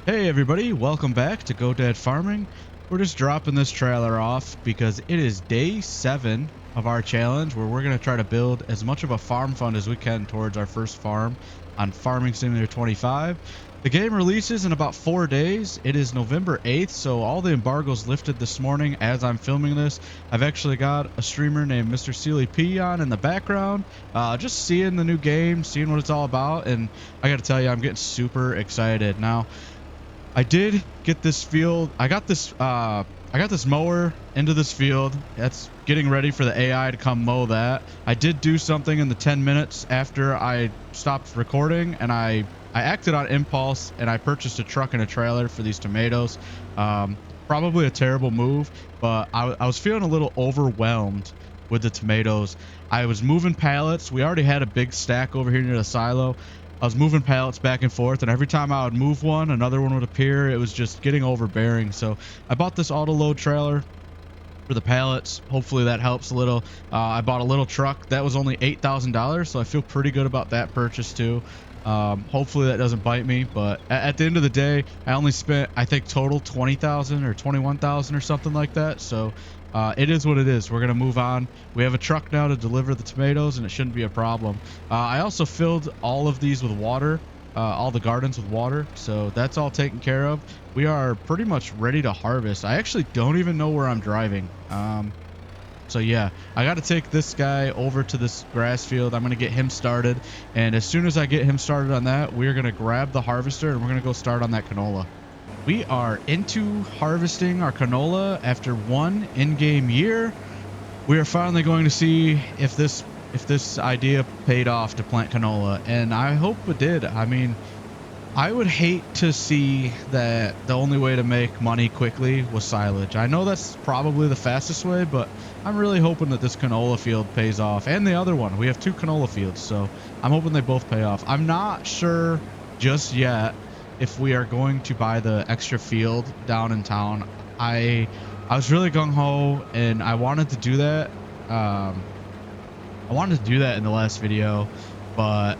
Hey everybody, welcome back to GoDadFarming. We're just dropping this trailer off because it is day 7 of our challenge where we're going to try to build as much of a farm fund as we can towards our first farm on Farming Simulator 25. The game releases in about 4 days. It is November 8th, so all the embargoes lifted this morning as I'm filming this. I've actually got a streamer named Mr. Sealy P on in the background, just seeing the new game, seeing what it's all about, and I got to tell you, I'm getting super excited. Now, I did get this field. I got this mower into this field. That's getting ready for the AI to come mow that. I did do something in the 10 minutes after I stopped recording, and I acted on impulse and I purchased a truck and a trailer for these tomatoes. Probably a terrible move, but I was feeling a little overwhelmed with the tomatoes. I was moving pallets. We already had a big stack over here near the silo. I was moving pallets back and forth, and every time I would move one, another one would appear. It was just getting overbearing. So I bought this auto load trailer for the pallets. Hopefully that helps a little. I bought a little truck that was only $8,000, so I feel pretty good about that purchase too. Hopefully that doesn't bite me, but at the end of the day, I only spent, I think, total 20,000 or 21,000 or something like that. So it is what it is. We're gonna move on. We have a truck now to deliver the tomatoes, and it shouldn't be a problem. I also filled all of these with water, all the gardens with water, so that's all taken care of. We are pretty much ready to harvest. I actually don't even know where I'm driving. So yeah, I got to take this guy over to this grass field. I'm going to get him started, and as soon as I get him started on that, we're going to grab the harvester and we're going to go start on that canola. We are into harvesting our canola after one in-game year. We are finally going to see if this idea paid off to plant canola, and I hope it did. I mean, I would hate to see that the only way to make money quickly was silage. I know that's probably the fastest way, but I'm really hoping that this canola field pays off, and the other one. We have 2 canola fields, so I'm hoping they both pay off. I'm not sure just yet if we are going to buy the extra field down in town. I was really gung-ho, and I wanted to do that. I wanted to do that in the last video, but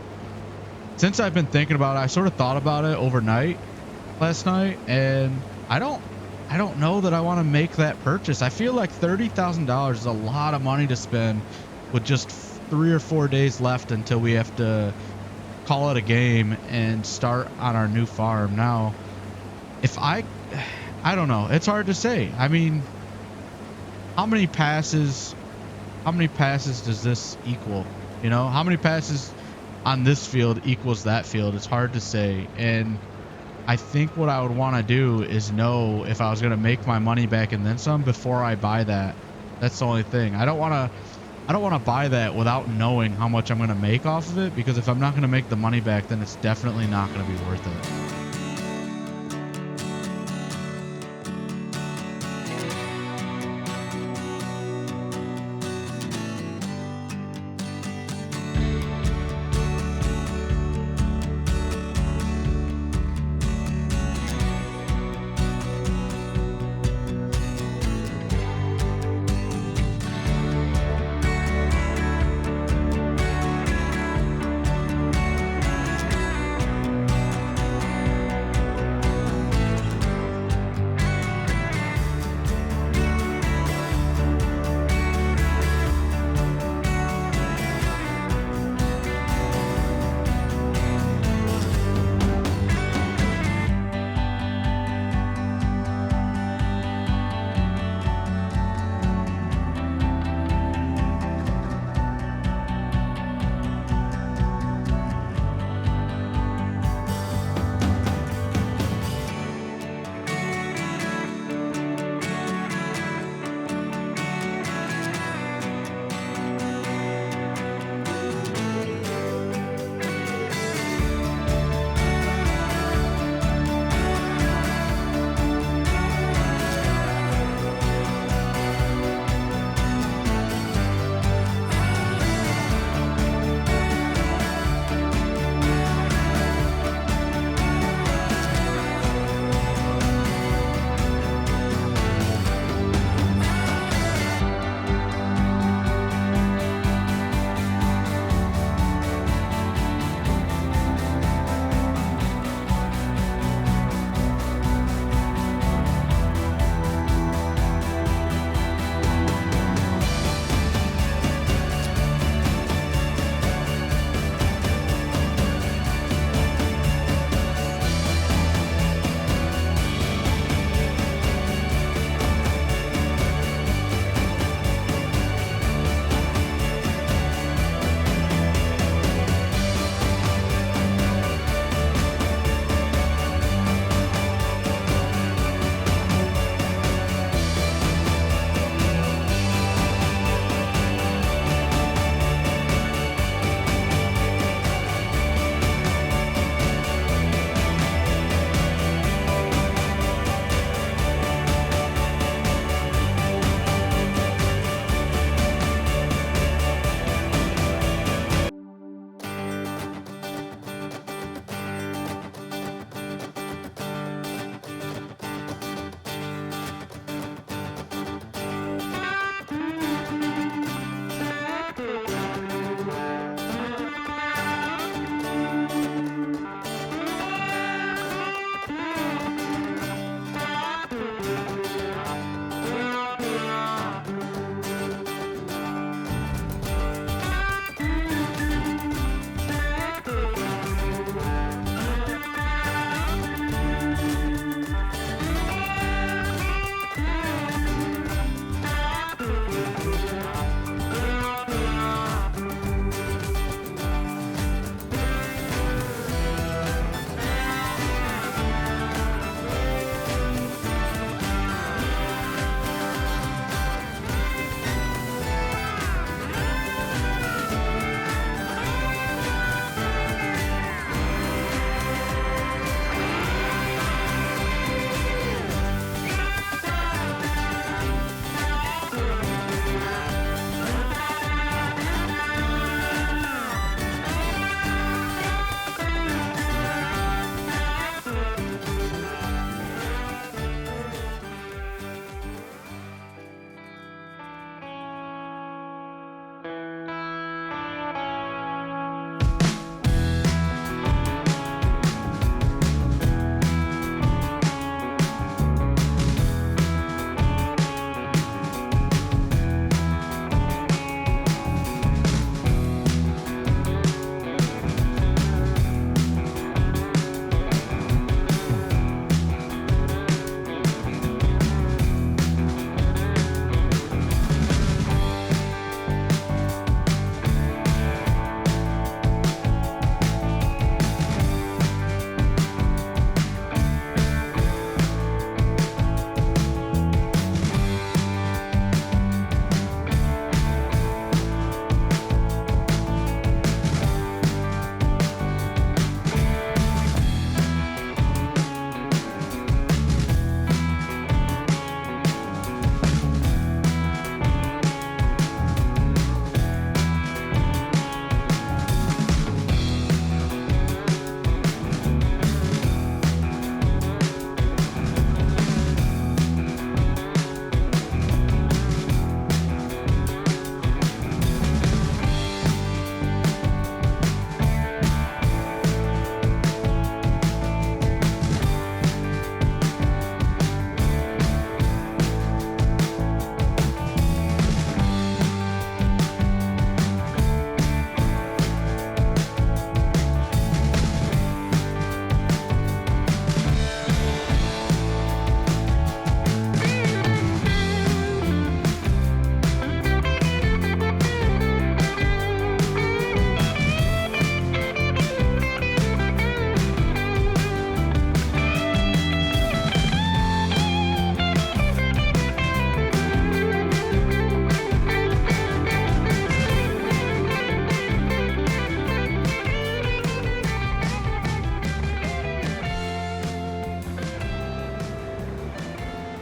since I've been thinking about it, I sort of thought about it overnight last night, and I don't know that I want to make that purchase. I feel like $30,000 is a lot of money to spend with just 3 or 4 days left until we have to call it a game and start on our new farm. Now, if I don't know. It's hard to say. I mean, how many passes does this equal? You know, how many passes on this field equals that field? It's hard to say. And I think what I would want to do is know if I was going to make my money back and then some before I buy that. That's the only thing. I don't want to buy that without knowing how much I'm going to make off of it, because if I'm not going to make the money back, then it's definitely not going to be worth it.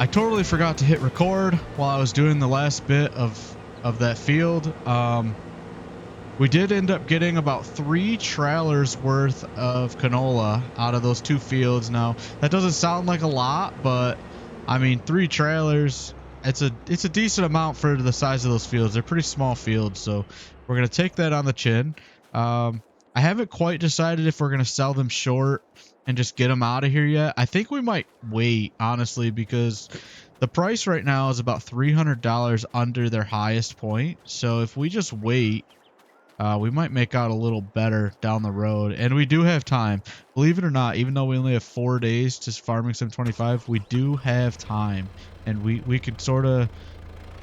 I totally forgot to hit record while I was doing the last bit of that field. We did end up getting about 3 trailers worth of canola out of those 2 fields. Now, that doesn't sound like a lot, but I mean, 3 trailers, it's a decent amount for the size of those fields. They're pretty small fields, so we're going to take that on the chin. I haven't quite decided if we're going to sell them short and just get them out of here yet. I think we might wait, honestly, because the price right now is about $300 under their highest point. So if we just wait, we might make out a little better down the road. And we do have time. Believe it or not, even though we only have 4 days to Farming Sim 25, we do have time. And we could sort of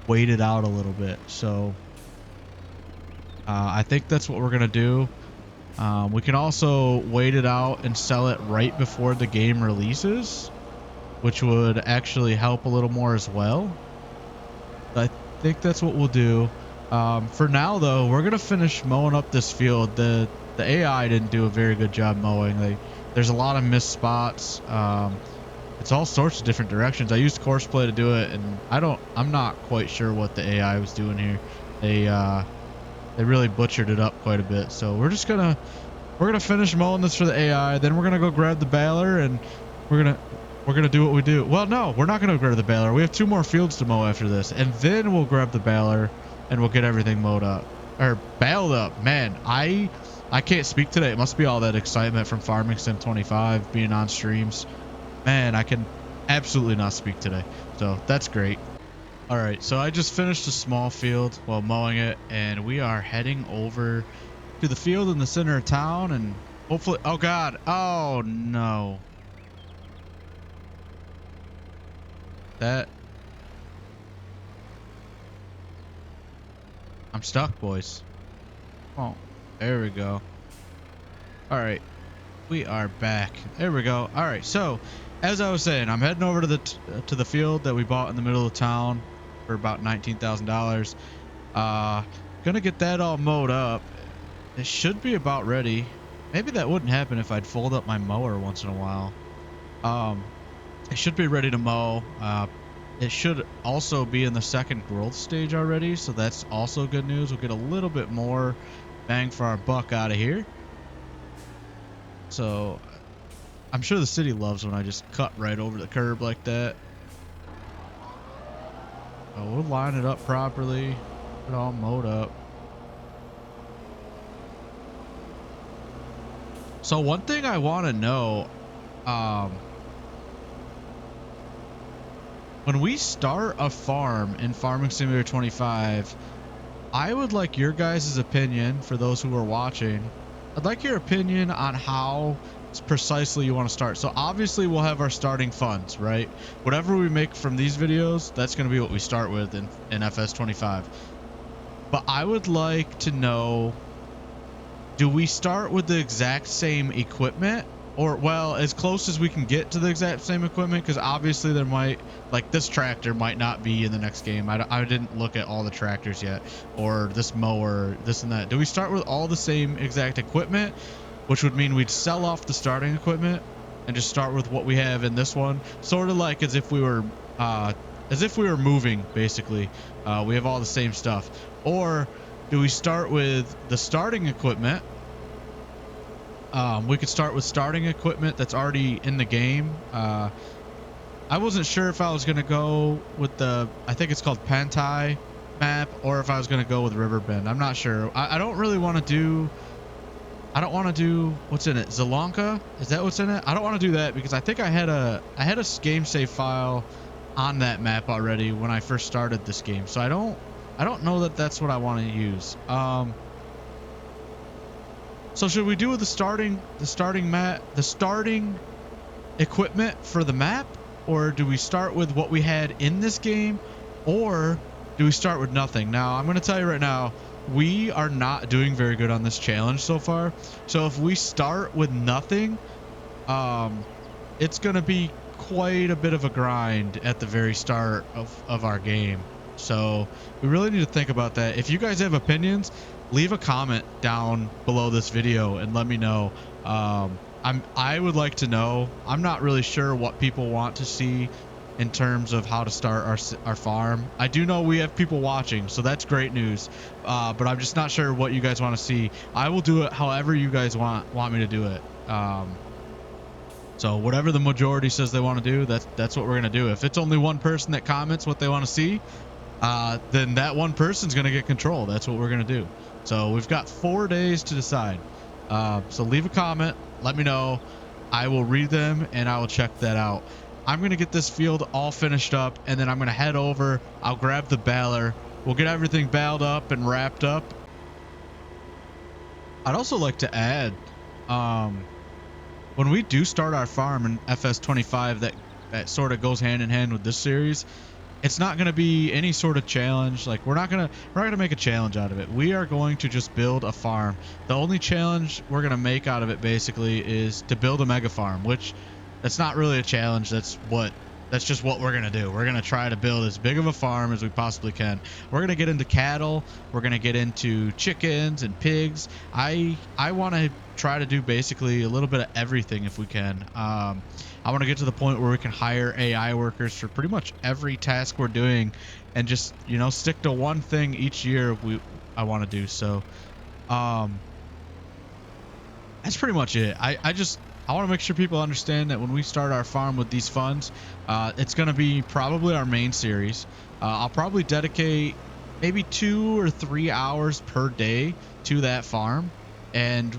wait it out a little bit. So I think that's what we're going to do. We can also wait it out and sell it right before the game releases, which would actually help a little more as well. I think that's what we'll do. For now, though, we're going to finish mowing up this field. The AI didn't do a very good job mowing. There's a lot of missed spots. It's all sorts of different directions. I used Courseplay to do it, and I'm not quite sure what the AI was doing here. They really butchered it up quite a bit. So we're gonna finish mowing this for the AI. Then we're gonna go grab the baler, and we're gonna do what we do. Well, no, we're not gonna grab the baler. We have 2 more fields to mow after this, and then we'll grab the baler and we'll get everything mowed up or baled up. Man, I can't speak today. It must be all that excitement from Farming Sim 25 being on streams. Man, I can absolutely not speak today. So that's great. All right, so I just finished a small field while mowing it, and we are heading over to the field in the center of town, and hopefully, oh God, oh no. I'm stuck, boys. Oh, there we go. All right, we are back. There we go. All right, so as I was saying, I'm heading over to the field that we bought in the middle of town for about $19,000. Gonna get that all mowed up. It should be about ready. Maybe that wouldn't happen if I'd fold up my mower once in a while. It should be ready to mow. It should also be in the second growth stage already, so that's also good news. We'll get a little bit more bang for our buck out of here. So I'm sure the city loves when I just cut right over the curb like that. We'll line it up properly, get it all mowed up. So one thing I want to know, when we start a farm in Farming Simulator 25, I would like your guys' opinion, for those who are watching. I'd like your opinion on how precisely you want to start. So obviously we'll have our starting funds, right? Whatever we make from these videos, that's going to be what we start with in FS25. But I would like to know, do we start with the exact same equipment, or, well, as close as we can get to the exact same equipment? Because obviously there might, like, this tractor might not be in the next game. I didn't look at all the tractors yet, or this mower, this and that. Do we start with all the same exact equipment, which would mean we'd sell off the starting equipment and just start with what we have in this one, sort of like as if we were moving, basically. We have all the same stuff. Or do we start with the starting equipment? We could start with starting equipment that's already in the game. I wasn't sure if I was going to go with the, I think it's called Pantai map, or if I was going to go with Riverbend. I'm not sure. I don't really want to do, what's in it? Zelonka? Is that what's in it? I don't want to do that because I think I had a game save file on that map already when I first started this game. So I don't know that that's what I want to use. So should we do with the starting equipment for the map, or do we start with what we had in this game, or do we start with nothing? Now, I'm going to tell you right now, we are not doing very good on this challenge so far. So if we start with nothing, it's going to be quite a bit of a grind at the very start of our game. So we really need to think about that. If you guys have opinions, leave a comment down below this video and let me know. I would like to know. I'm not really sure what people want to see in terms of how to start our farm. I do know we have people watching, so that's great news. But I'm just not sure what you guys want to see. I will do it however you guys want me to do it. So whatever the majority says they want to do, that's what we're gonna do. If it's only one person that comments what they want to see, then that one person's gonna get control. That's what we're gonna do. So we've got 4 days to decide. So leave a comment, let me know. I will read them and I will check that out. I'm gonna get this field all finished up, and then I'm gonna head over. I'll grab the baler. We'll get everything baled up and wrapped up. I'd also like to add, when we do start our farm in FS22, that sort of goes hand in hand with this series. It's not going to be any sort of challenge. Like we're not going to make a challenge out of it. We are going to just build a farm. The only challenge we're going to make out of it basically is to build a mega farm, which that's not really a challenge. That's just what we're going to do. We're going to try to build as big of a farm as we possibly can. We're going to get into cattle. We're going to get into chickens and pigs. I want to try to do basically a little bit of everything if we can. I want to get to the point where we can hire AI workers for pretty much every task we're doing, and just, you know, stick to one thing each year I want to do. So that's pretty much it. I want to make sure people understand that when we start our farm with these funds, it's going to be probably our main series. I'll probably dedicate maybe 2 or 3 hours per day to that farm, and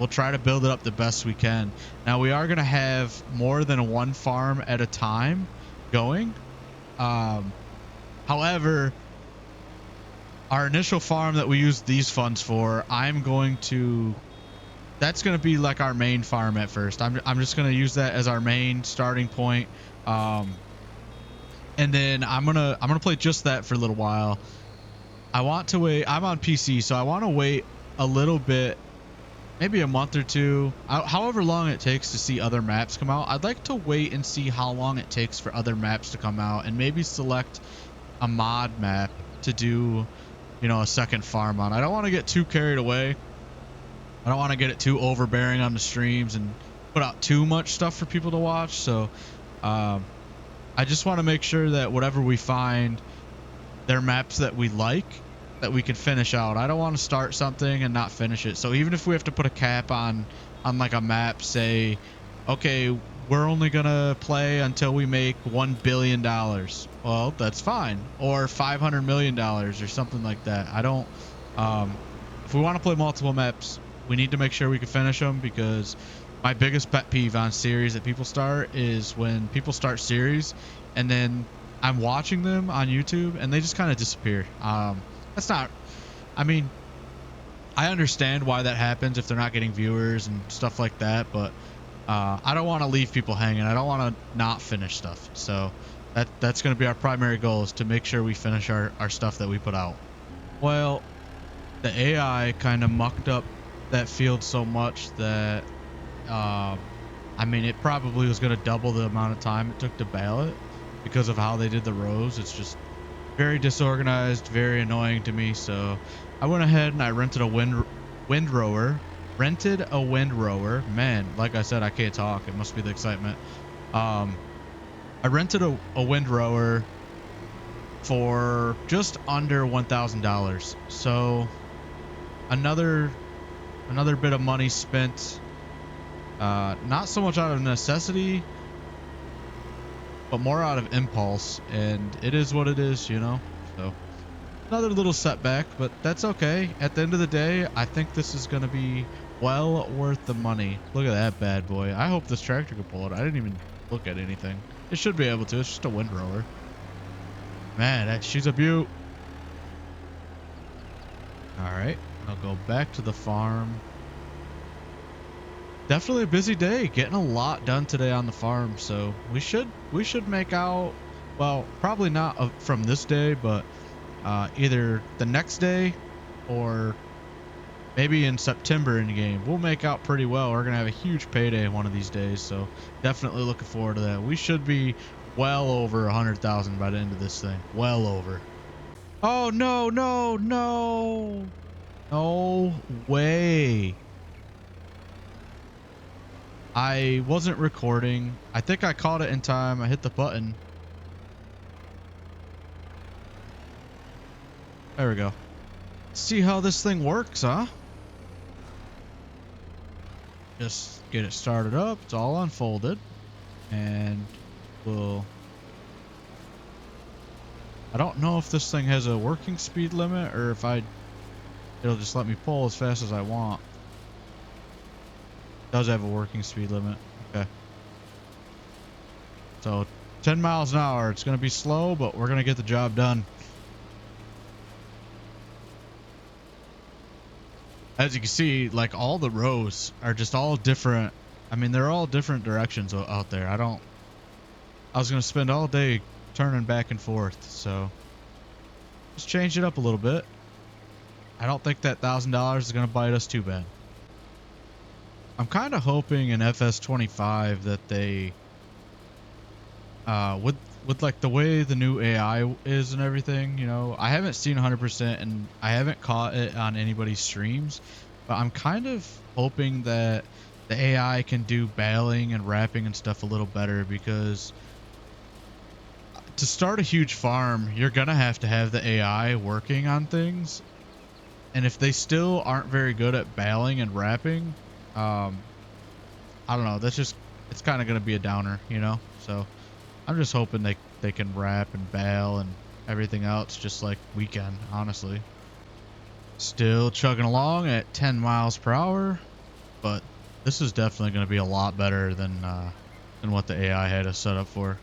we'll try to build it up the best we can. Now, we are going to have more than one farm at a time going. However, our initial farm that we use these funds for, that's going to be like our main farm at first. I'm just going to use that as our main starting point. And then I'm going to play just that for a little while. I want to wait. I'm on PC, so I want to wait a little bit, maybe a month or two, however long it takes to see other maps come out. I'd like to wait and see how long it takes for other maps to come out, and maybe select a mod map to do, you know, a second farm on. I don't want to get too carried away. I don't want to get it too overbearing on the streams and put out too much stuff for people to watch. So I just want to make sure that whatever we find, they're maps that we like, that we can finish out. I don't want to start something and not finish it. So even if we have to put a cap on like a map, say, okay, we're only gonna play until we make $1 billion. Well, that's fine. Or $500 million or something like that. I don't, if we want to play multiple maps, we need to make sure we can finish them, because my biggest pet peeve on series that people start is when people start series and then I'm watching them on YouTube and they just kind of disappear. That's not, I mean, I understand why that happens if they're not getting viewers and stuff like that, but I don't want to leave people hanging. I don't want to not finish stuff. So that's going to be our primary goal, is to make sure we finish our stuff that we put out. Well, the AI kind of mucked up that field so much that, I mean, it probably was going to double the amount of time it took to bale it because of how they did the rows. It's just very disorganized, very annoying to me. So I went ahead and I rented a windrower. Man, like I said, I can't talk. It must be the excitement. I rented a windrower for just under $1,000. So another bit of money spent, not so much out of necessity, but more out of impulse, and it is what it is, you know. So another little setback, but that's okay. At the end of the day, I think this is going to be well worth the money. Look at that bad boy. I hope this tractor can pull it. I didn't even look at anything. It should be able to. It's just a windrower. Man, she's a beaut. All right, I'll go back to the farm. Definitely a busy day, getting a lot done today on the farm. So we should make out, well, probably not from this day, but either the next day or maybe in September in the game. We'll make out pretty well. We're gonna have a huge payday one of these days, so definitely looking forward to that. We should be well over 100,000 by the end of this thing. Well over. Oh no, no, no, no way. I wasn't recording. I think I caught it in time. I hit the button There we go. See how this thing works, huh? Just get it started up. It's all unfolded. And we'll... I don't know if this thing has a working speed limit or if it'll just let me pull as fast as I want. It does have a working speed limit. Okay. So 10 miles an hour. It's going to be slow, but we're going to get the job done. As you can see, like all the rows are just all different. I mean, they're all different directions out there. I was going to spend all day turning back and forth, so just change it up a little bit. I don't think that $1,000 is going to bite us too bad. I'm kind of hoping in FS22 that they with like the way the new AI is and everything, you know, I haven't seen 100% and I haven't caught it on anybody's streams, but I'm kind of hoping that the AI can do baling and wrapping and stuff a little better, because to start a huge farm, you're gonna have to have the AI working on things, and if they still aren't very good at baling and wrapping, I don't know, it's kind of gonna be a downer, you know. So I'm just hoping they can wrap and bale and everything else just like we can, honestly. Still chugging along at 10 miles per hour, but this is definitely going to be a lot better than what the AI had us set up for.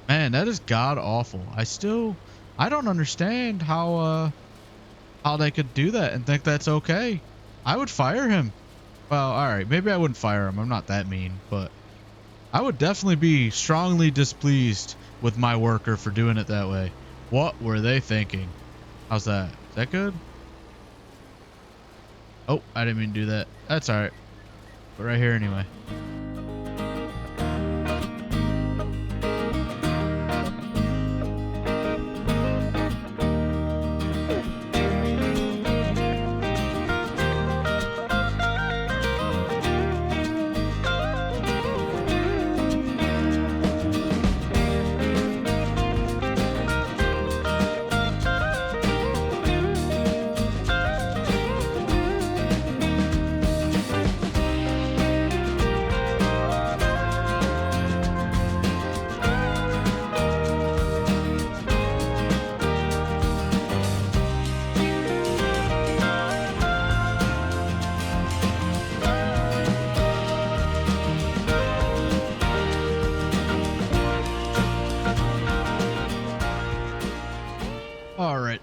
Man, that is god awful. I don't understand how they could do that and think that's okay. I would fire him. Well, all right, maybe I wouldn't fire him. I'm not that mean, but I would definitely be strongly displeased with my worker for doing it that way. What were they thinking? How's that? Is that good? Oh, I didn't mean to do that. That's all right. But right here anyway.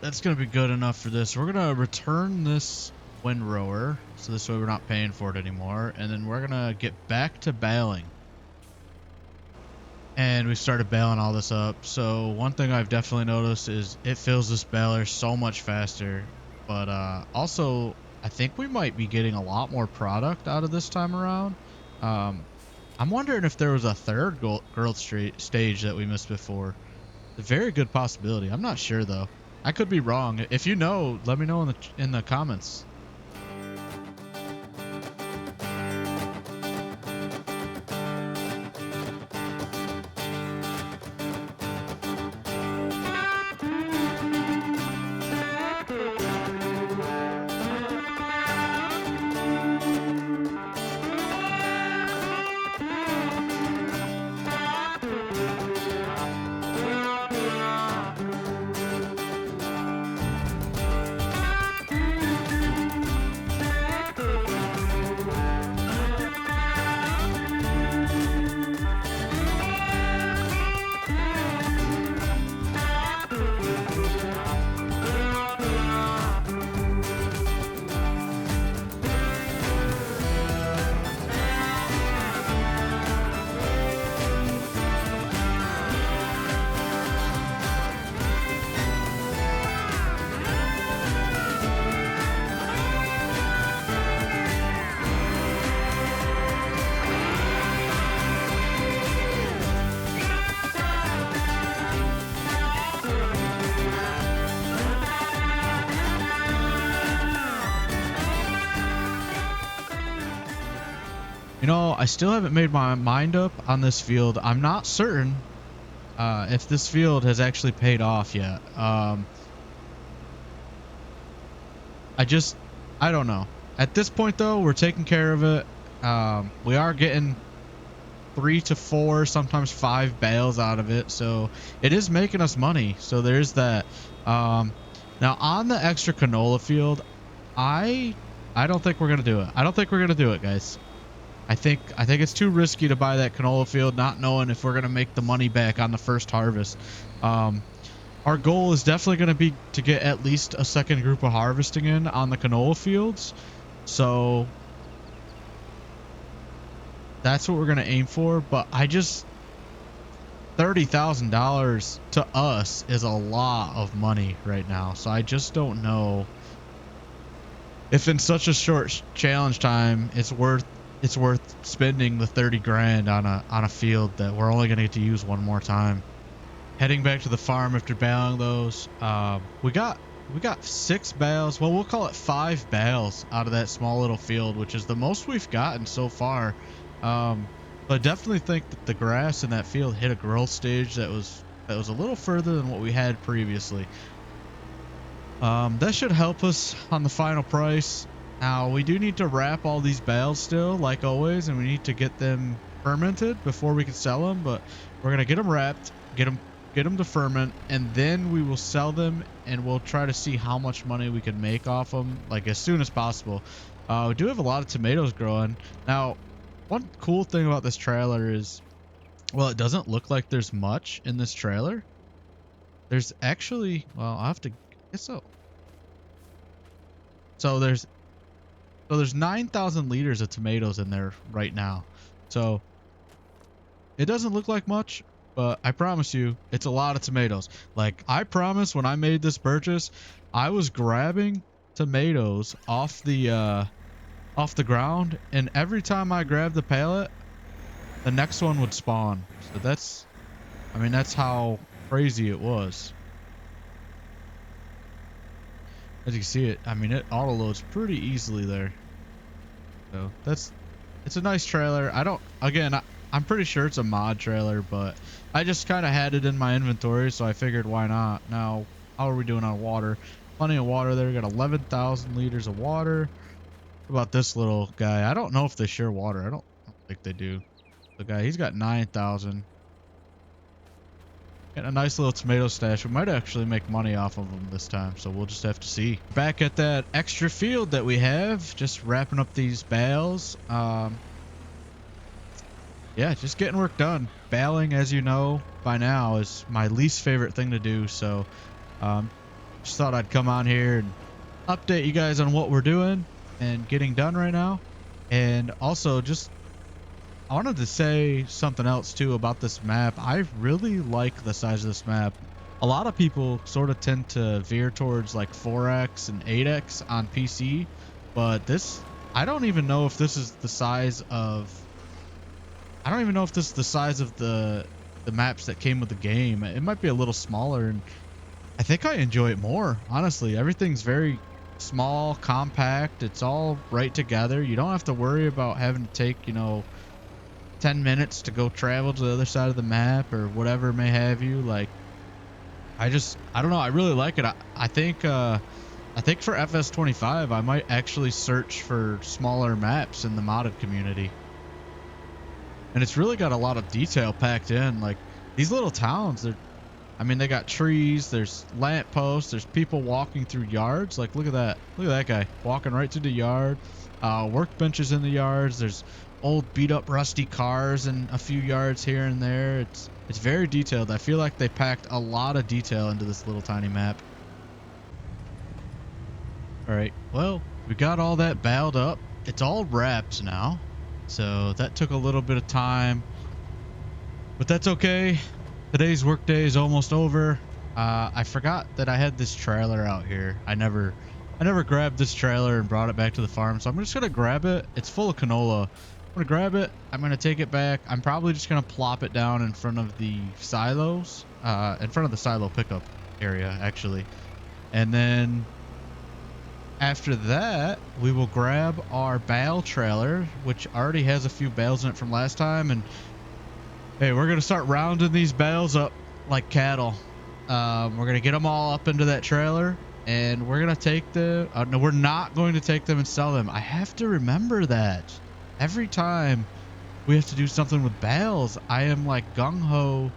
That's gonna be good enough for this. We're gonna return this windrower, so this way we're not paying for it anymore, and then we're gonna get back to baling. And we started baling all this up. So one thing I've definitely noticed is it fills this baler so much faster, but also I think we might be getting a lot more product out of this time around. I'm wondering if there was a third growth stage that we missed before. A very good possibility. I'm not sure though. I could be wrong. If you know, let me know in the comments. You know, I still haven't made my mind up on this field. I'm not certain if this field has actually paid off yet. I don't know. At this point though, we're taking care of it. We are getting 3 to 4, sometimes 5 bales out of it, so it is making us money. So there's that. Now on the extra canola field, I don't think we're gonna do it. I don't think we're gonna do it, guys. I think it's too risky to buy that canola field, not knowing if we're gonna make the money back on the first harvest. Our goal is definitely gonna be to get at least a second group of harvesting in on the canola fields. So that's what we're gonna aim for. But I just $30,000 to us is a lot of money right now. So I just don't know if in such a short challenge time it's worth spending the 30 grand on a field that we're only gonna get to use one more time. Heading back to the farm after baling those, we got 6 bales. Well, we'll call it 5 bales out of that small little field, which is the most we've gotten so far. But I definitely think that the grass in that field hit a growth stage that was a little further than what we had previously. That should help us on the final price. Now we do need to wrap all these bales still, like always, and we need to get them fermented before we can sell them. But we're gonna get them wrapped, get them to ferment, and then we will sell them, and we'll try to see how much money we can make off them, like as soon as possible. We do have a lot of tomatoes growing now. One cool thing about this trailer is, well, it doesn't look like there's much in this trailer. There's actually, well, I have to guess so. So there's 9,000 liters of tomatoes in there right now. So it doesn't look like much, but I promise you, it's a lot of tomatoes. Like, I promise when I made this purchase, I was grabbing tomatoes off the ground, and every time I grabbed the pallet, the next one would spawn. So that's how crazy it was. As you can see it, it auto loads pretty easily there. So it's a nice trailer. I'm pretty sure it's a mod trailer, but I just kind of had it in my inventory, so I figured why not. Now, how are we doing on water? Plenty of water there. We got 11,000 liters of water. What about this little guy? I don't know if they share water. I don't think they do. The guy, he's got 9,000. Getting a nice little tomato stash. We might actually make money off of them this time, so we'll just have to see. Back at that extra field that we have, just wrapping up these bales. Yeah, just getting work done. Baling, as you know by now, is my least favorite thing to do, so just thought I'd come on here and update you guys on what we're doing and getting done right now. And also, just I wanted to say something else too about this map. I really like the size of this map. A lot of people sort of tend to veer towards like 4x and 8x on PC, but this, I don't even know if this is the size of the maps that came with the game. It might be a little smaller, and I think I enjoy it more, honestly. Everything's very small, compact. It's all right together. You don't have to worry about having to take, 10 minutes to go travel to the other side of the map or whatever may have you. Like, I don't know. I really like it. I think for FS25, I might actually search for smaller maps in the modded community. And it's really got a lot of detail packed in. Like, these little towns, they got trees, there's lamp posts, there's people walking through yards. Like, look at that. Look at that guy walking right through the yard. Workbenches in the yards. There's old beat up rusty cars and a few yards here and there. It's very detailed. I feel like they packed a lot of detail into this little tiny map. All right, well, we got all that baled up. It's all wrapped now, so that took a little bit of time, but that's okay. Today's workday is almost over. I forgot that I had this trailer out here. I never grabbed this trailer and brought it back to the farm, so I'm just gonna grab it. It's full of canola. I'm gonna grab it. I'm gonna take it back. I'm probably just gonna plop it down in front of the silos, in front of the silo pickup area, actually. And then after that, we will grab our bale trailer, which already has a few bales in it from last time. And hey, we're gonna start rounding these bales up like cattle. We're gonna get them all up into that trailer, and we're gonna take the no, we're not going to take them and sell them. I have to remember that every time we have to do something with bales. I am like gung-ho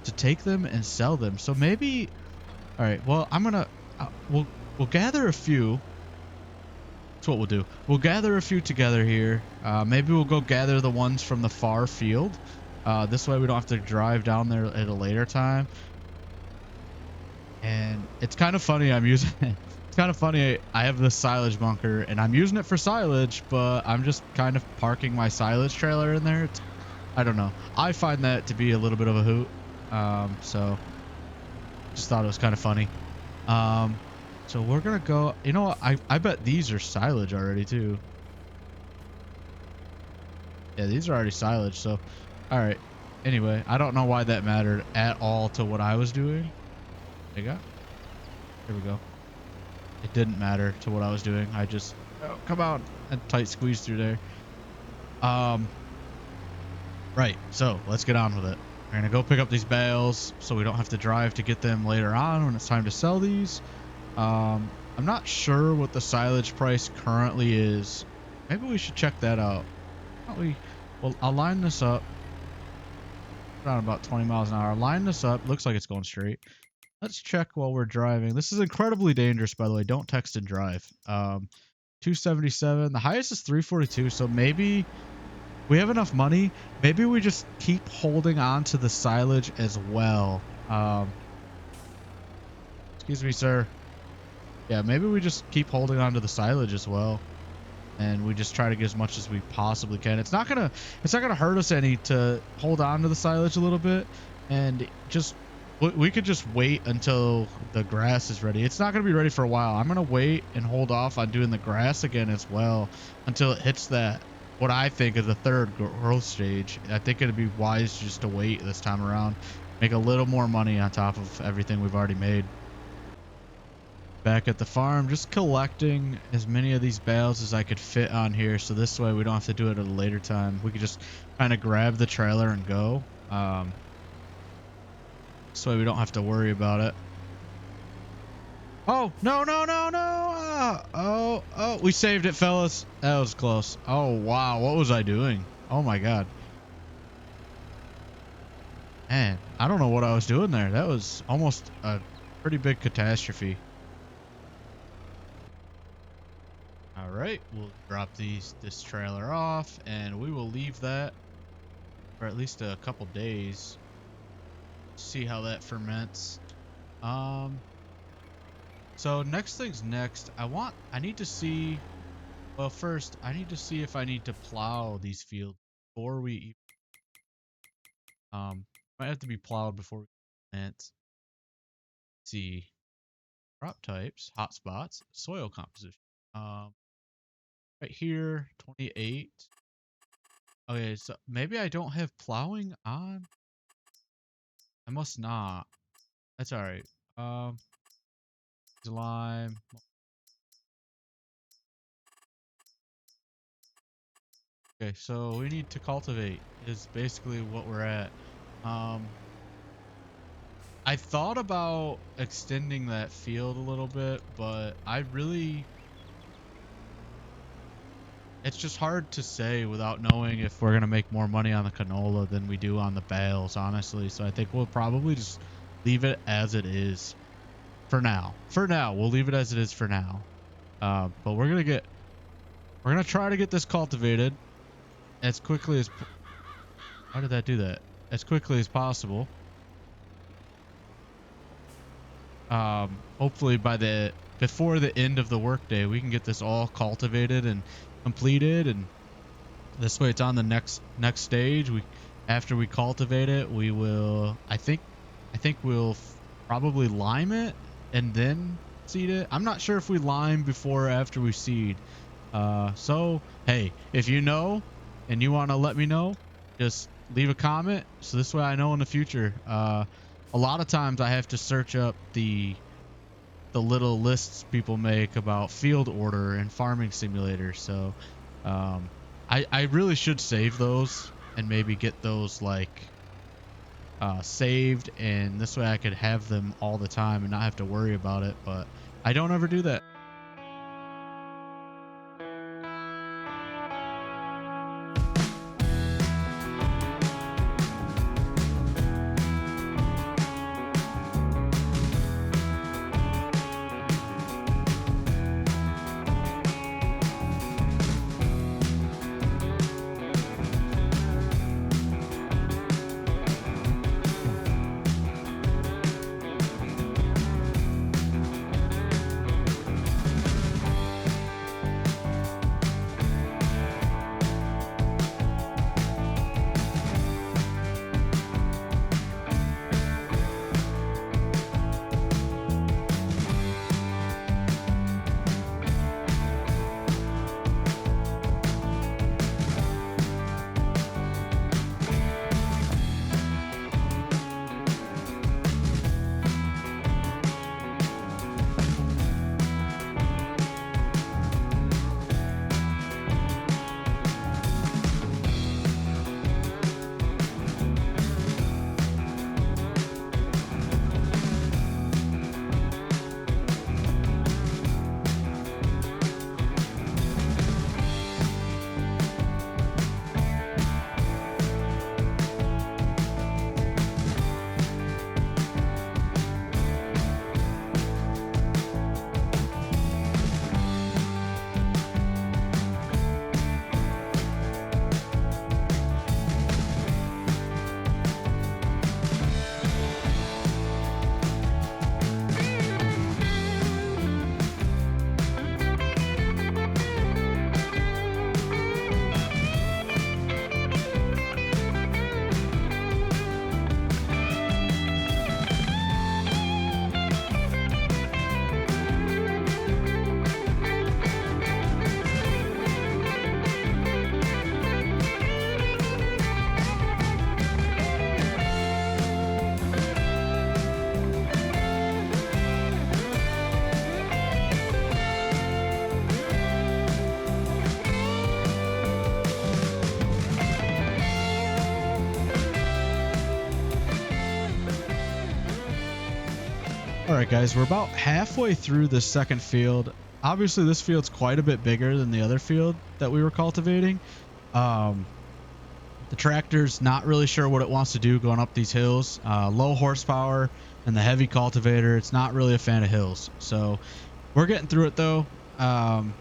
to take them and sell them. So maybe, all right, well, I'm gonna we'll gather a few. That's what we'll do. We'll gather a few together here. Maybe we'll go gather the ones from the far field. This way we don't have to drive down there at a later time. And it's kind of funny I'm using it's kind of funny I have this silage bunker and I'm using it for silage, but I'm just kind of parking my silage trailer in there. I don't know. I find that to be a little bit of a hoot. So just thought it was kind of funny. So we're gonna go, you know what, I bet these are silage already too. Yeah, these are already silage. So all right, anyway, I don't know why that mattered at all to what I was doing. There you go. Here we go. It didn't matter to what I was doing. I just, oh, come on, a tight squeeze through there. Right, so let's get on with it. We're gonna go pick up these bales so we don't have to drive to get them later on when it's time to sell these. I'm not sure what the silage price currently is. Maybe we should check that out. Well, I'll line this up around about 20 miles an hour. Line this up. Looks like it's going straight. Let's check while we're driving. This is incredibly dangerous, by the way. Don't text and drive. 277. The highest is 342. So maybe we have enough money. Maybe we just keep holding on to the silage as well. Excuse me, sir. Yeah, maybe we just keep holding on to the silage as well, and we just try to get as much as we possibly can. It's not gonna hurt us any to hold on to the silage a little bit, and just we could just wait until the grass is ready. It's not going to be ready for a while. I'm going to wait and hold off on doing the grass again as well until it hits that, what I think is the third growth stage. I think it'd be wise just to wait this time around, make a little more money on top of everything we've already made. Back at the farm, just collecting as many of these bales as I could fit on here, so this way we don't have to do it at a later time. We could just kind of grab the trailer and go. This way we don't have to worry about it. Oh, no, no, no, no. Oh, we saved it, fellas. That was close. Oh, wow. What was I doing? Oh, my God. Man, I don't know what I was doing there. That was almost a pretty big catastrophe. All right, we'll drop this trailer off, and we will leave that for at least a couple days. See how that ferments. So next thing's next. I need to see, well, first I need to see if I need to plow these fields before we might have to be plowed before we plant. Let's see, crop types, hotspots, soil composition. Right here, 28. Okay, so maybe I don't have plowing on. I must not. That's all right. Lime. Okay, so we need to cultivate is basically what we're at. I thought about extending that field a little bit, but it's just hard to say without knowing if we're gonna make more money on the canola than we do on the bales, honestly. So I think we'll probably just leave it as it is for now. For now, we'll leave it as it is for now. But we're gonna try to get this cultivated as quickly as. How did that do that? As quickly as possible. Hopefully before the end of the workday, we can get this all cultivated and completed, and this way it's on the next stage. After we cultivate it, we will. I think we'll probably lime it and then seed it. I'm not sure if we lime before or after we seed. So hey, if you know and you want to let me know, just leave a comment so this way I know in the future. A lot of times I have to search up the little lists people make about field order and farming simulators. So I really should save those and maybe get those like saved, and this way I could have them all the time and not have to worry about it. But I don't ever do that. All right, guys, we're about halfway through this second field. Obviously, this field's quite a bit bigger than the other field that we were cultivating. The tractor's not really sure what it wants to do going up these hills. Low horsepower and the heavy cultivator, it's not really a fan of hills. So we're getting through it, though. And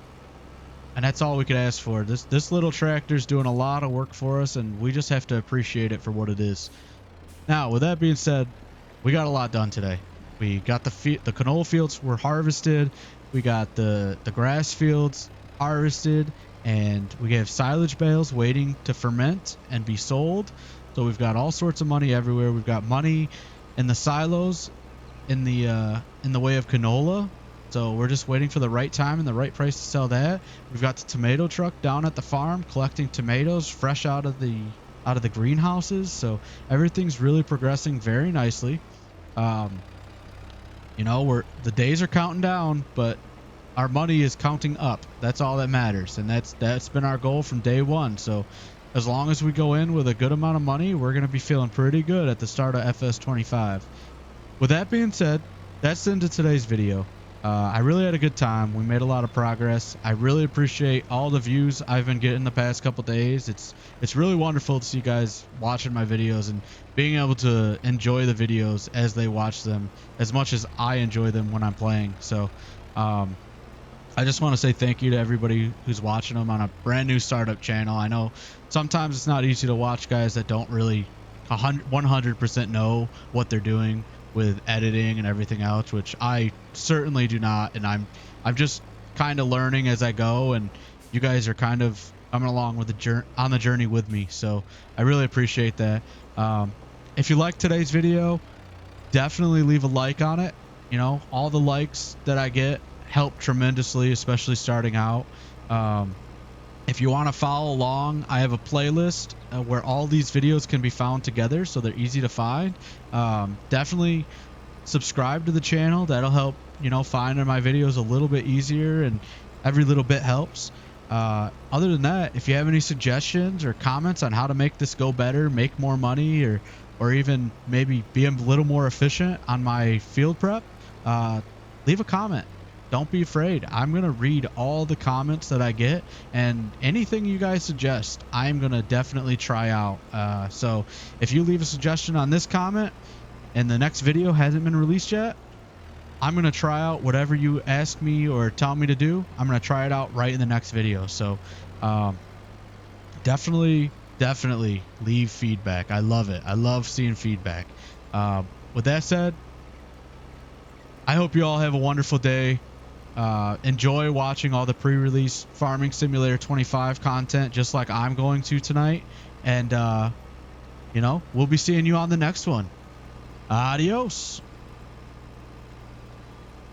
that's all we could ask for. This little tractor's doing a lot of work for us, and we just have to appreciate it for what it is. Now, with that being said, we got a lot done today. We got the canola fields were harvested. We got the grass fields harvested, and we have silage bales waiting to ferment and be sold. So we've got all sorts of money everywhere. We've got money in the silos in the way of canola. So we're just waiting for the right time and the right price to sell that. We've got the tomato truck down at the farm collecting tomatoes fresh out of the greenhouses. So everything's really progressing very nicely. You know, the days are counting down, but our money is counting up. That's all that matters, and that's been our goal from day one. So as long as we go in with a good amount of money, we're going to be feeling pretty good at the start of FS25. With that being said, that's the end of today's video. I really had a good time. We made a lot of progress. I really appreciate all the views I've been getting the past couple days. It's really wonderful to see you guys watching my videos and being able to enjoy the videos as they watch them as much as I enjoy them when I'm playing. So I just want to say thank you to everybody who's watching them on a brand new startup channel. I know sometimes it's not easy to watch guys that don't really 100% know what they're doing with editing and everything else, which I certainly do not, and I'm just kind of learning as I go, and you guys are kind of coming along with on the journey with me, so I really appreciate that. If you liked today's video, definitely leave a like on it. You know, all the likes that I get help tremendously, especially starting out. If you want to follow along, I have a playlist where all these videos can be found together, so they're easy to find. Definitely subscribe to the channel. That'll help, you know, finding my videos a little bit easier, and every little bit helps. Other than that, if you have any suggestions or comments on how to make this go better, make more money, or even maybe be a little more efficient on my field prep, leave a comment. don't be afraid. I'm going to read all the comments that I get, and anything you guys suggest, I'm going to definitely try out. So if you leave a suggestion on this comment and the next video hasn't been released yet, I'm going to try out whatever you ask me or tell me to do. I'm going to try it out right in the next video. So definitely leave feedback. I love it. I love seeing feedback. With that said, I hope you all have a wonderful day. Enjoy watching all the pre-release Farming Simulator 25 content, just like I'm going to tonight. And, you know, we'll be seeing you on the next one. Adios.